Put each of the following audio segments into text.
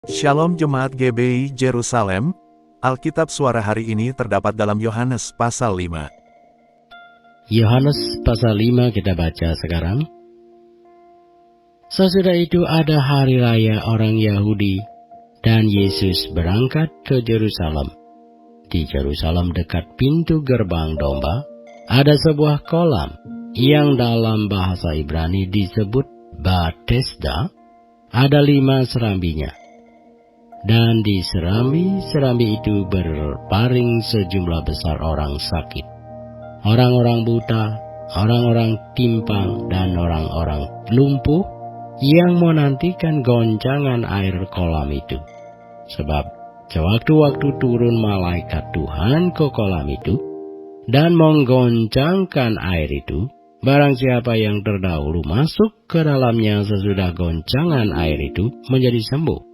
Shalom Jemaat GBI Jerusalem, Alkitab suara hari ini terdapat dalam Yohanes pasal 5. Yohanes pasal 5 kita baca sekarang. Sesudah itu ada hari raya orang Yahudi, dan Yesus berangkat ke Yerusalem. Di Yerusalem dekat pintu gerbang domba, ada sebuah kolam yang dalam bahasa Ibrani disebut Bethesda, ada 5 serambinya. Dan di serambi itu berbaring sejumlah besar orang sakit, orang-orang buta, orang-orang timpang, dan orang-orang lumpuh yang menantikan goncangan air kolam itu. Sebab sewaktu-waktu turun malaikat Tuhan ke kolam itu dan menggoncangkan air itu, barang siapa yang terdahulu masuk ke dalamnya sesudah goncangan air itu menjadi sembuh,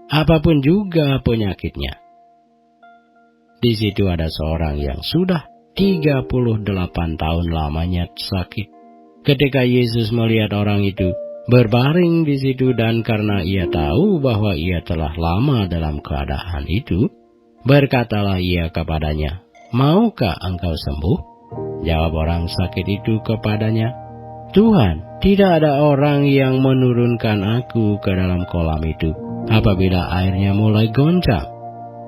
apapun juga penyakitnya. Di situ ada seorang yang sudah 38 tahun lamanya sakit. Ketika Yesus melihat orang itu berbaring di situ, dan karena ia tahu bahwa ia telah lama dalam keadaan itu, berkatalah ia kepadanya, "Maukah engkau sembuh?" Jawab orang sakit itu kepadanya, "Tuhan, tidak ada orang yang menurunkan aku ke dalam kolam itu apabila airnya mulai goncang.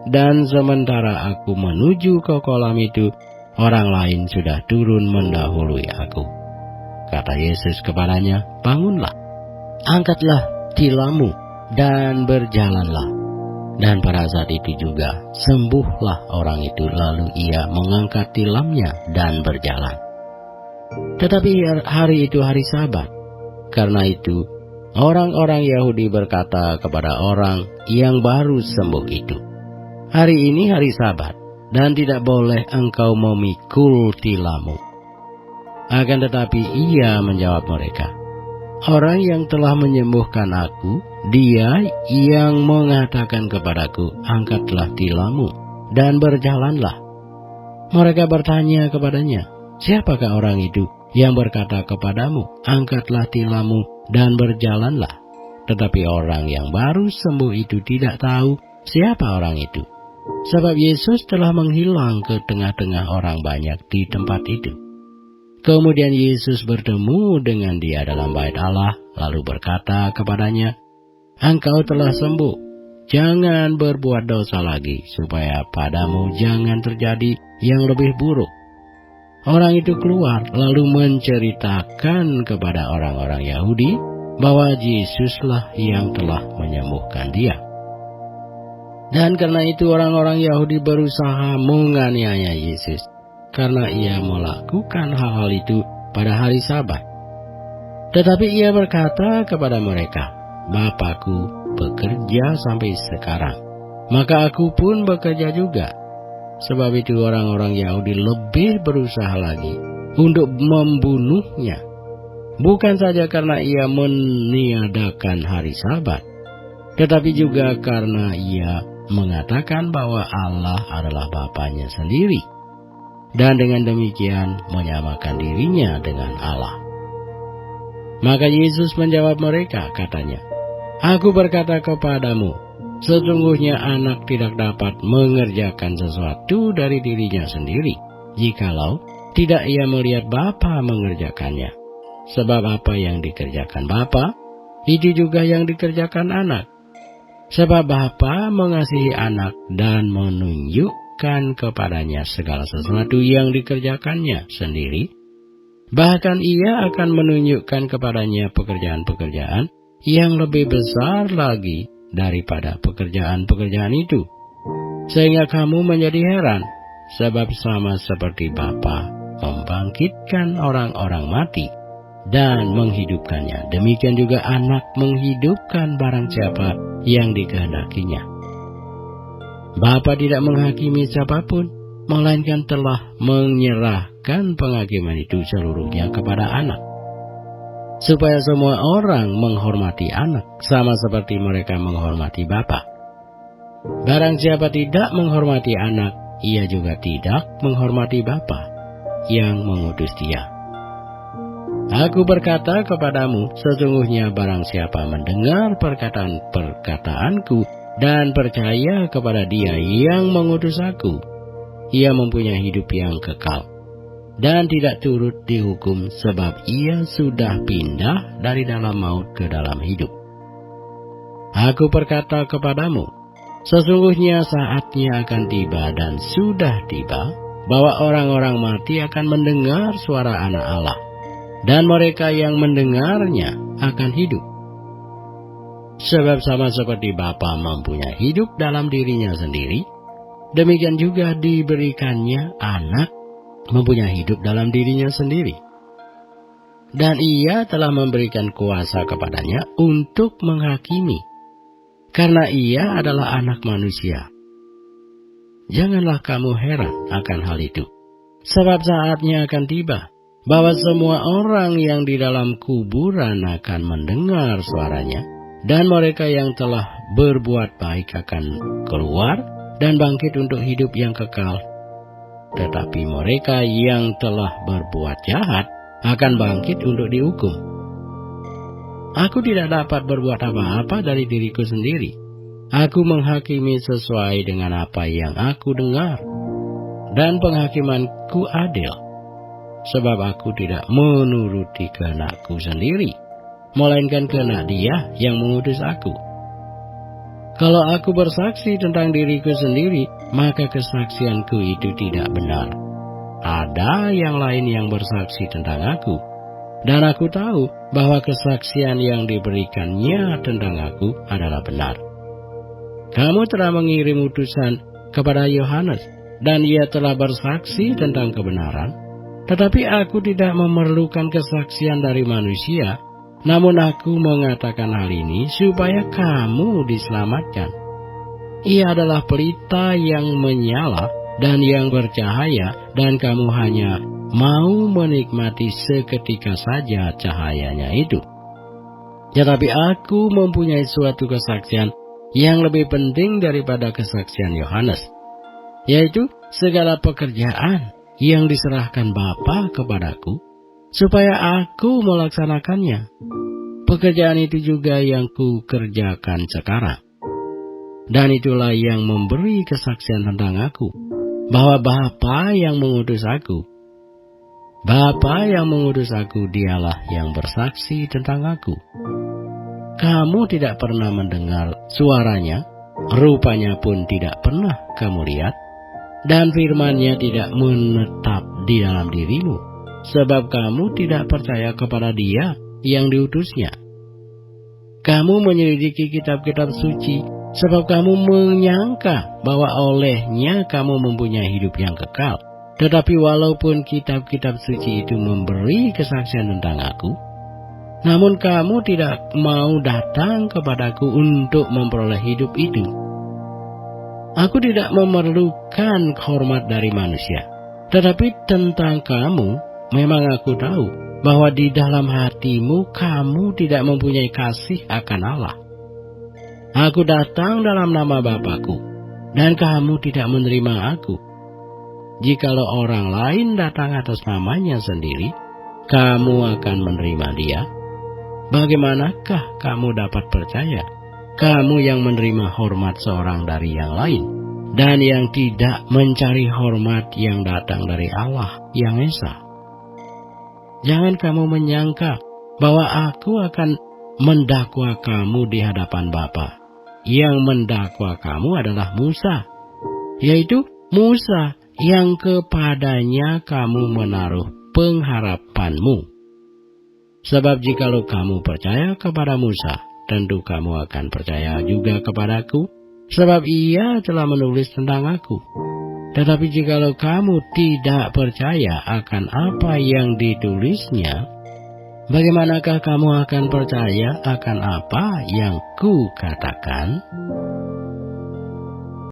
Dan sementara aku menuju ke kolam itu, orang lain sudah turun mendahului aku." Kata Yesus kepadanya, "Bangunlah, angkatlah tilammu, dan berjalanlah." Dan pada saat itu juga sembuhlah orang itu, lalu ia mengangkat tilamnya dan berjalan. Tetapi hari itu hari Sabat. Karena itu orang-orang Yahudi berkata kepada orang yang baru sembuh itu, "Hari ini hari Sabat, dan tidak boleh engkau memikul tilammu." Akan tetapi ia menjawab mereka, "Orang yang telah menyembuhkan aku, dia yang mengatakan kepadaku, 'Angkatlah tilammu dan berjalanlah.'" Mereka bertanya kepadanya, "Siapakah orang itu yang berkata kepadamu, 'Angkatlah tilammu dan berjalanlah'?" Tetapi orang yang baru sembuh itu tidak tahu siapa orang itu, sebab Yesus telah menghilang ke tengah-tengah orang banyak di tempat itu. Kemudian Yesus bertemu dengan dia dalam bait Allah, lalu berkata kepadanya, "Engkau telah sembuh, jangan berbuat dosa lagi, supaya padamu jangan terjadi yang lebih buruk." Orang itu keluar lalu menceritakan kepada orang-orang Yahudi bahwa Yesuslah yang telah menyembuhkan dia. Dan karena itu orang-orang Yahudi berusaha menganiaya Yesus, karena ia melakukan hal-hal itu pada hari Sabat. Tetapi ia berkata kepada mereka, "Bapakku bekerja sampai sekarang, maka aku pun bekerja juga." Sebab itu orang-orang Yahudi lebih berusaha lagi untuk membunuhnya, bukan saja karena ia meniadakan hari Sabat, tetapi juga karena ia mengatakan bahwa Allah adalah Bapanya sendiri, dan dengan demikian menyamakan dirinya dengan Allah. Maka Yesus menjawab mereka, katanya, "Aku berkata kepadamu, sesungguhnya anak tidak dapat mengerjakan sesuatu dari dirinya sendiri, jikalau tidak ia melihat Bapa mengerjakannya. Sebab apa yang dikerjakan Bapa, itu juga yang dikerjakan anak. Sebab Bapa mengasihi anak dan menunjukkan kepadanya segala sesuatu yang dikerjakannya sendiri. Bahkan ia akan menunjukkan kepadanya pekerjaan-pekerjaan yang lebih besar lagi daripada pekerjaan-pekerjaan itu. Sehingga kamu menjadi heran, sebab sama seperti Bapa membangkitkan orang-orang mati dan menghidupkannya, demikian juga anak menghidupkan barang siapa yang dikehendakinya. Bapa tidak menghakimi siapapun, melainkan telah menyerahkan penghakiman itu seluruhnya kepada anak, supaya semua orang menghormati anak sama seperti mereka menghormati Bapa. Barang siapa tidak menghormati anak, ia juga tidak menghormati Bapa yang mengutus dia. Aku berkata kepadamu, sesungguhnya barang siapa mendengar perkataan-perkataanku dan percaya kepada Dia yang mengutus aku, ia mempunyai hidup yang kekal, dan tidak turut dihukum sebab ia sudah pindah dari dalam maut ke dalam hidup. Aku berkata kepadamu, sesungguhnya saatnya akan tiba dan sudah tiba, bahwa orang-orang mati akan mendengar suara Anak Allah, dan mereka yang mendengarnya akan hidup. Sebab sama seperti Bapa mempunyai hidup dalam dirinya sendiri, demikian juga diberikannya Anak mempunyai hidup dalam dirinya sendiri. Dan ia telah memberikan kuasa kepadanya untuk menghakimi, karena ia adalah Anak manusia. Janganlah kamu heran akan hal itu, sebab saatnya akan tiba, bahwa semua orang yang di dalam kuburan akan mendengar suaranya, dan mereka yang telah berbuat baik akan keluar dan bangkit untuk hidup yang kekal. Tetapi mereka yang telah berbuat jahat akan bangkit untuk dihukum. Aku tidak dapat berbuat apa-apa dari diriku sendiri. Aku menghakimi sesuai dengan apa yang aku dengar, dan penghakimanku adil, sebab aku tidak menuruti kehendakku sendiri, melainkan kehendak Dia yang mengutus aku. Kalau aku bersaksi tentang diriku sendiri, maka kesaksianku itu tidak benar. Ada yang lain yang bersaksi tentang aku, dan aku tahu bahwa kesaksian yang diberikannya tentang aku adalah benar. Kamu telah mengirim utusan kepada Yohanes, dan ia telah bersaksi tentang kebenaran. Tetapi aku tidak memerlukan kesaksian dari manusia, namun aku mengatakan hal ini supaya kamu diselamatkan. Ia adalah pelita yang menyala dan yang bercahaya, dan kamu hanya mau menikmati seketika saja cahayanya itu. Tetapi aku mempunyai suatu kesaksian yang lebih penting daripada kesaksian Yohanes, yaitu segala pekerjaan yang diserahkan Bapa kepadaku, supaya aku melaksanakannya. Pekerjaan itu juga yang ku kerjakan sekarang. Dan itulah yang memberi kesaksian tentang aku, bahwa Bapa yang mengutus aku. Bapa yang mengutus aku, Dialah yang bersaksi tentang aku. Kamu tidak pernah mendengar suaranya, rupanya pun tidak pernah kamu lihat, dan firman-Nya tidak menetap di dalam dirimu, sebab kamu tidak percaya kepada Dia yang diutusnya. Kamu menyelidiki kitab-kitab suci, sebab kamu menyangka bahwa olehnya kamu mempunyai hidup yang kekal. Tetapi walaupun kitab-kitab suci itu memberi kesaksian tentang aku, namun kamu tidak mau datang kepadaku untuk memperoleh hidup itu. Aku tidak memerlukan hormat dari manusia, tetapi tentang kamu, memang aku tahu bahwa di dalam hatimu kamu tidak mempunyai kasih akan Allah. Aku datang dalam nama Bapa-Ku, dan kamu tidak menerima aku. Jikalau orang lain datang atas namanya sendiri, kamu akan menerima dia. Bagaimanakah kamu dapat percaya, kamu yang menerima hormat seorang dari yang lain, dan yang tidak mencari hormat yang datang dari Allah yang Esa? Jangan kamu menyangka bahwa aku akan mendakwa kamu di hadapan Bapa. Yang mendakwa kamu adalah Musa, yaitu Musa yang kepadanya kamu menaruh pengharapanmu. Sebab jikalau kamu percaya kepada Musa, tentu kamu akan percaya juga kepadaku, sebab ia telah menulis tentang aku. Tetapi jikalau kamu tidak percaya akan apa yang ditulisnya, bagaimanakah kamu akan percaya akan apa yang ku katakan?